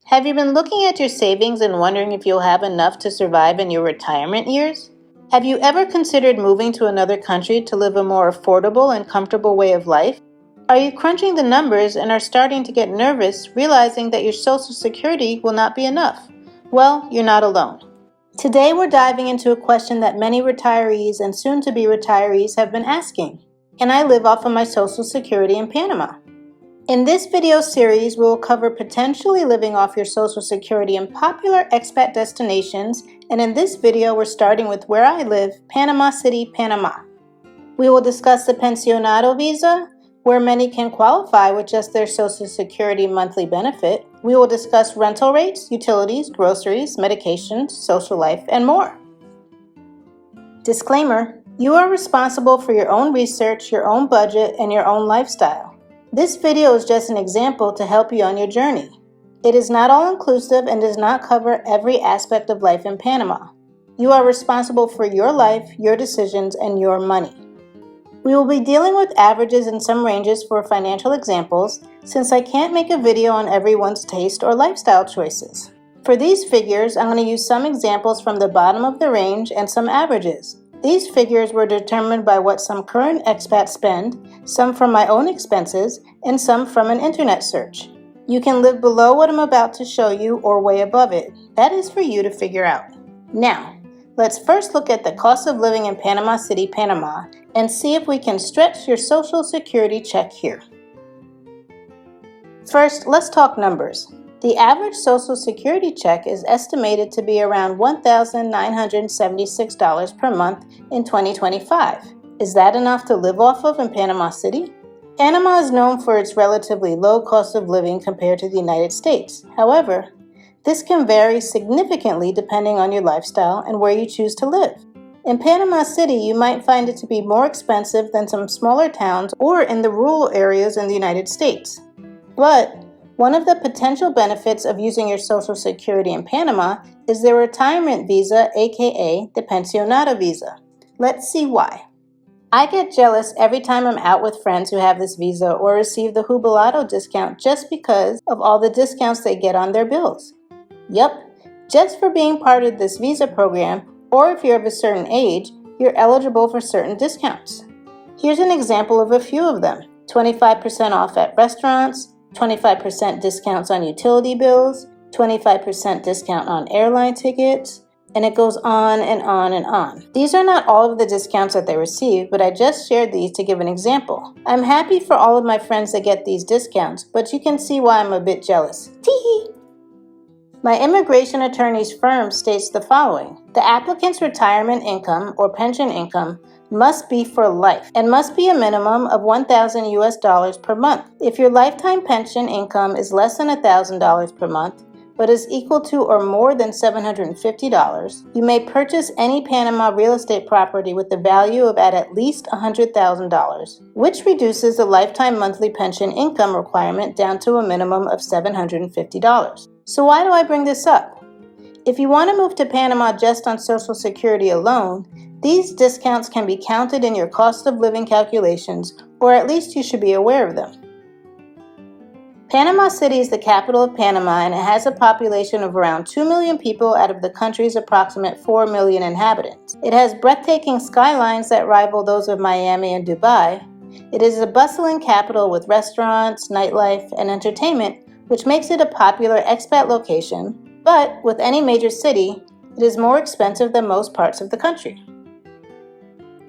Have you been looking at your savings and wondering if you'll have enough to survive in your retirement years? Have you ever considered moving to another country to live a more affordable and comfortable way of life? Are you crunching the numbers and are starting to get nervous, realizing that your Social Security will not be enough? Well, you're not alone. Today we're diving into a question that many retirees and soon-to-be retirees have been asking. Can I live off of my Social Security in Panama? In this video series, we'll cover potentially living off your Social Security in popular expat destinations, and in this video we're starting with where I live, Panama City, Panama. We will discuss the pensionado visa, where many can qualify with just their Social Security monthly benefit. We will discuss rental rates, utilities, groceries, medications, social life, and more. Disclaimer: you are responsible for your own research, your own budget, and your own lifestyle. This video is just an example to help you on your journey. It is not all-inclusive and does not cover every aspect of life in Panama. You are responsible for your life, your decisions, and your money. We will be dealing with averages and some ranges for financial examples, since I can't make a video on everyone's taste or lifestyle choices. For these figures, I'm going to use some examples from the bottom of the range and some averages. These figures were determined by what some current expats spend, some from my own expenses, and some from an internet search. You can live below what I'm about to show you or way above it. That is for you to figure out. Now, let's first look at the cost of living in Panama City, Panama, and see if we can stretch your Social Security check here. First, let's talk numbers. The average Social Security check is estimated to be around $1,976 per month in 2025. Is that enough to live off of in Panama City? Panama is known for its relatively low cost of living compared to the United States. However, this can vary significantly depending on your lifestyle and where you choose to live. In Panama City, you might find it to be more expensive than some smaller towns or in the rural areas in the United States. But one of the potential benefits of using your Social Security in Panama is the retirement visa, aka the pensionado visa. Let's see why. I get jealous every time I'm out with friends who have this visa or receive the jubilado discount just because of all the discounts they get on their bills. Yup, just for being part of this visa program, or if you're of a certain age, you're eligible for certain discounts. Here's an example of a few of them: 25% off at restaurants, 25% discounts on utility bills, 25% discount on airline tickets, and it goes on and on and on. These are not all of the discounts that they receive, but I just shared these to give an example. I'm happy for all of my friends that get these discounts, but you can see why I'm a bit jealous. Tee-hee! My immigration attorney's firm states the following: the applicant's retirement income or pension income must be for life and must be a minimum of $1,000 per month. If your lifetime pension income is less than $1,000 per month, but is equal to or more than $750, you may purchase any Panama real estate property with the value of at least $100,000, which reduces the lifetime monthly pension income requirement down to a minimum of $750. So why do I bring this up? If you want to move to Panama just on Social Security alone, these discounts can be counted in your cost of living calculations, or at least you should be aware of them. Panama City is the capital of Panama, and it has a population of around 2 million people out of the country's approximate 4 million inhabitants. It has breathtaking skylines that rival those of Miami and Dubai. It is a bustling capital with restaurants, nightlife, and entertainment, which makes it a popular expat location, but with any major city, it is more expensive than most parts of the country.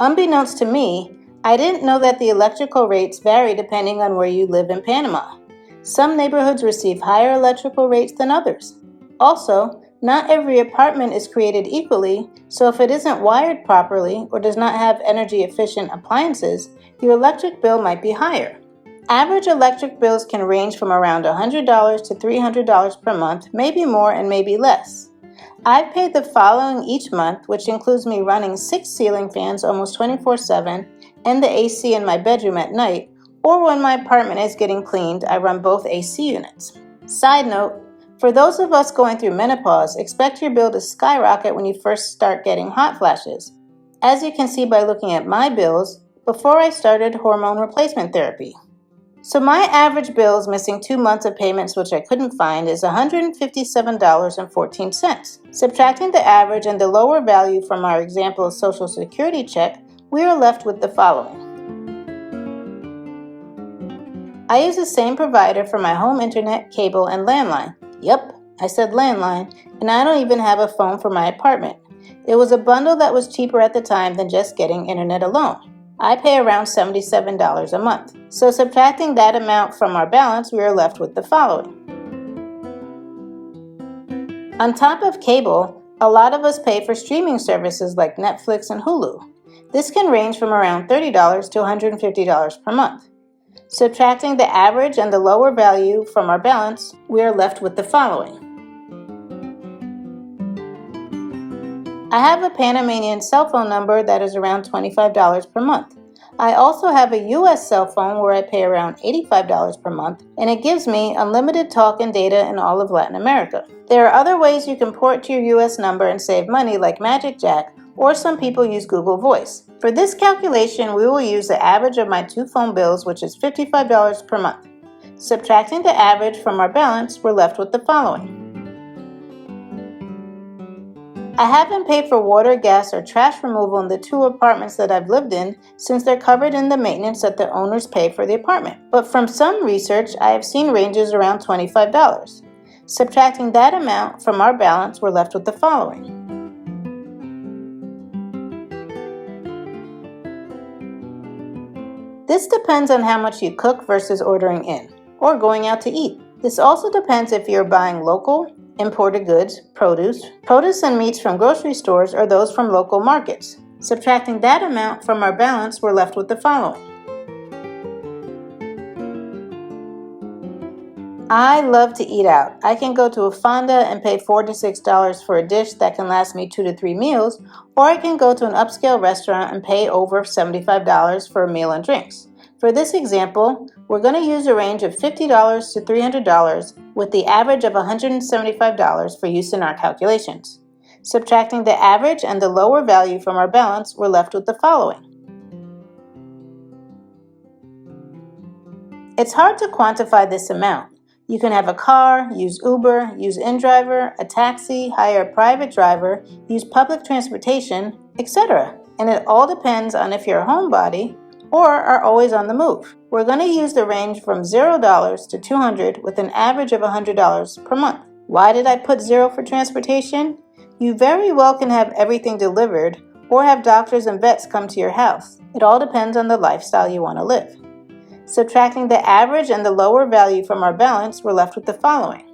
Unbeknownst to me, I didn't know that the electrical rates vary depending on where you live in Panama. Some neighborhoods receive higher electrical rates than others. Also, not every apartment is created equally, so if it isn't wired properly or does not have energy-efficient appliances, your electric bill might be higher. Average electric bills can range from around $100 to $300 per month, maybe more and maybe less. I've paid the following each month, which includes me running 6 ceiling fans almost 24/7 and the AC in my bedroom at night, or when my apartment is getting cleaned, I run both AC units. Side note, for those of us going through menopause, expect your bill to skyrocket when you first start getting hot flashes. As you can see by looking at my bills, before I started hormone replacement therapy. So my average bills missing 2 months of payments which I couldn't find is $157.14. Subtracting the average and the lower value from our example of Social Security check, we are left with the following. I use the same provider for my home internet, cable, and landline. Yep, I said landline, and I don't even have a phone for my apartment. It was a bundle that was cheaper at the time than just getting internet alone. I pay around $77 a month. So subtracting that amount from our balance, we are left with the following. On top of cable, a lot of us pay for streaming services like Netflix and Hulu. This can range from around $30 to $150 per month. Subtracting the average and the lower value from our balance, we are left with the following. I have a Panamanian cell phone number that is around $25 per month. I also have a US cell phone where I pay around $85 per month, and it gives me unlimited talk and data in all of Latin America. There are other ways you can port to your US number and save money like Magic Jack, or some people use Google Voice. For this calculation, we will use the average of my 2 phone bills, which is $55 per month. Subtracting the average from our balance, we're left with the following. I haven't paid for water, gas, or trash removal in the 2 apartments that I've lived in since they're covered in the maintenance that the owners pay for the apartment. But from some research, I have seen ranges around $25. Subtracting that amount from our balance, we're left with the following. This depends on how much you cook versus ordering in, or going out to eat. This also depends if you're buying local, imported goods, produce and meats from grocery stores, or those from local markets. Subtracting that amount from our balance, we're left with the following. I love to eat out. I can go to a fonda and pay $4 to $6 for a dish that can last me 2 to 3 meals, or I can go to an upscale restaurant and pay over $75 for a meal and drinks. For this example, we're going to use a range of $50 to $300 with the average of $175 for use in our calculations. Subtracting the average and the lower value from our balance, we're left with the following. It's hard to quantify this amount. You can have a car, use Uber, use InDriver, a taxi, hire a private driver, use public transportation, etc. And it all depends on if you're a homebody or are always on the move. We're going to use the range from $0 to $200 with an average of $100 per month. Why did I put 0 for transportation? You very well can have everything delivered or have doctors and vets come to your house. It all depends on the lifestyle you want to live. Subtracting the average and the lower value from our balance, we're left with the following.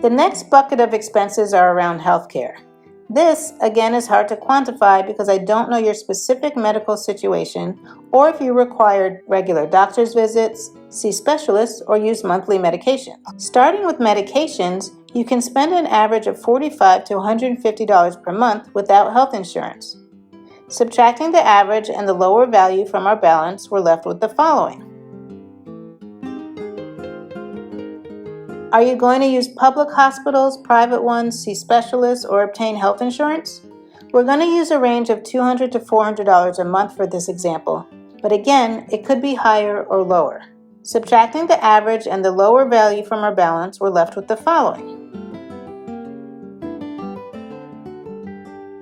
The next bucket of expenses are around healthcare. This, again, is hard to quantify because I don't know your specific medical situation or if you require regular doctor's visits, see specialists, or use monthly medication. Starting with medications, you can spend an average of $45 to $150 per month without health insurance. Subtracting the average and the lower value from our balance, we're left with the following. Are you going to use public hospitals, private ones, see specialists, or obtain health insurance? We're going to use a range of $200 to $400 a month for this example, but again, it could be higher or lower. Subtracting the average and the lower value from our balance, we're left with the following.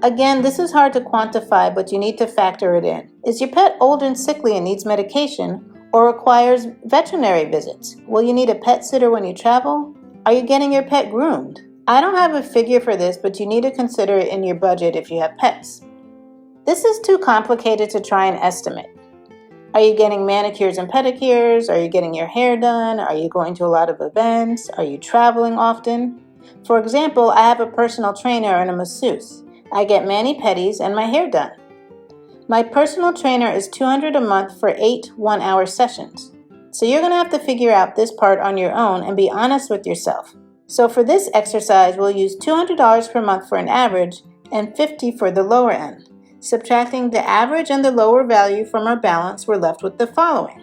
Again, this is hard to quantify, but you need to factor it in. Is your pet old and sickly and needs medication or requires veterinary visits? Will you need a pet sitter when you travel? Are you getting your pet groomed? I don't have a figure for this, but you need to consider it in your budget if you have pets. This is too complicated to try and estimate. Are you getting manicures and pedicures? Are you getting your hair done? Are you going to a lot of events? Are you traveling often? For example, I have a personal trainer and a masseuse. I get mani-pedis and my hair done. My personal trainer is $200 a month for 8 one-hour sessions. So you're going to have to figure out this part on your own and be honest with yourself. So for this exercise, we'll use $200 per month for an average and $50 for the lower end. Subtracting the average and the lower value from our balance, we're left with the following.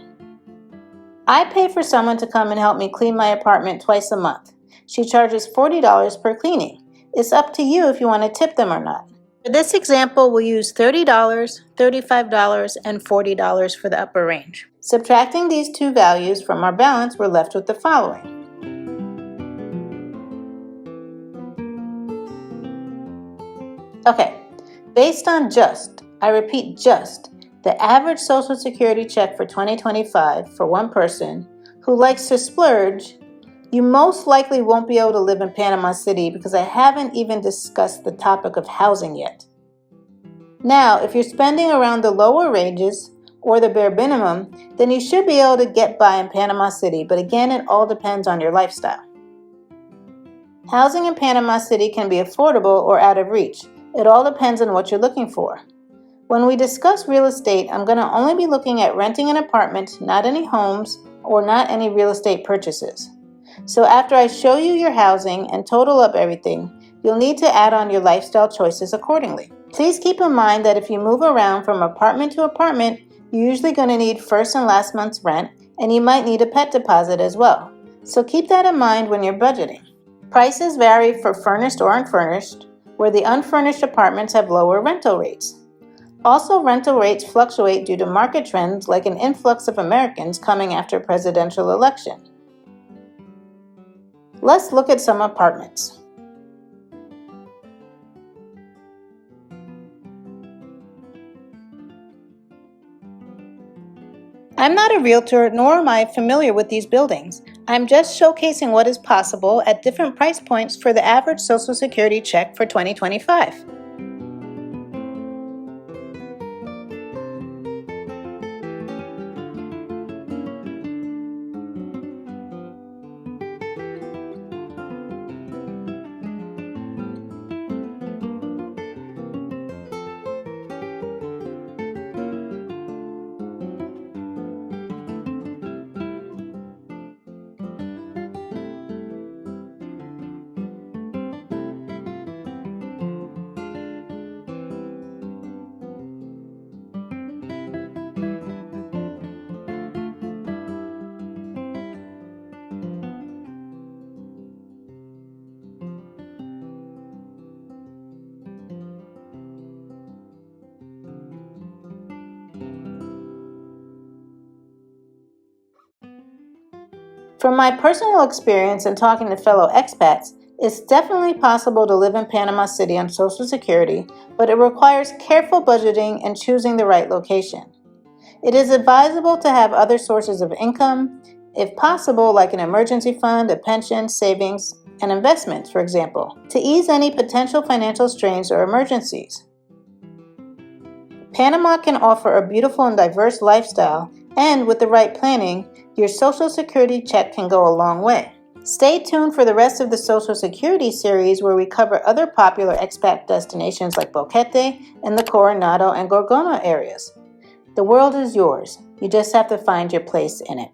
I pay for someone to come and help me clean my apartment twice a month. She charges $40 per cleaning. It's up to you if you want to tip them or not. For this example, we'll use $30, $35, and $40 for the upper range. Subtracting these two values from our balance, we're left with the following. Okay, based on just, I repeat just, the average Social Security check for 2025 for one person who likes to splurge, you most likely won't be able to live in Panama City because I haven't even discussed the topic of housing yet. Now, if you're spending around the lower ranges or the bare minimum, then you should be able to get by in Panama City, but again, it all depends on your lifestyle. Housing in Panama City can be affordable or out of reach. It all depends on what you're looking for. When we discuss real estate, I'm going to only be looking at renting an apartment, not any homes, or not any real estate purchases. So after I show you your housing and total up everything, you'll need to add on your lifestyle choices accordingly. Please keep in mind that if you move around from apartment to apartment, you're usually going to need first and last month's rent, and you might need a pet deposit as well. So keep that in mind when you're budgeting. Prices vary for furnished or unfurnished, where the unfurnished apartments have lower rental rates. Also, rental rates fluctuate due to market trends like an influx of Americans coming after a presidential election. Let's look at some apartments. I'm not a realtor, nor am I familiar with these buildings. I'm just showcasing what is possible at different price points for the average Social Security check for 2025. From my personal experience and talking to fellow expats, it's definitely possible to live in Panama City on Social Security, but it requires careful budgeting and choosing the right location. It is advisable to have other sources of income, if possible, like an emergency fund, a pension, savings, and investments, for example, to ease any potential financial strains or emergencies. Panama can offer a beautiful and diverse lifestyle, and with the right planning, your Social Security check can go a long way. Stay tuned for the rest of the Social Security series where we cover other popular expat destinations like Boquete and the Coronado and Gorgona areas. The world is yours. You just have to find your place in it.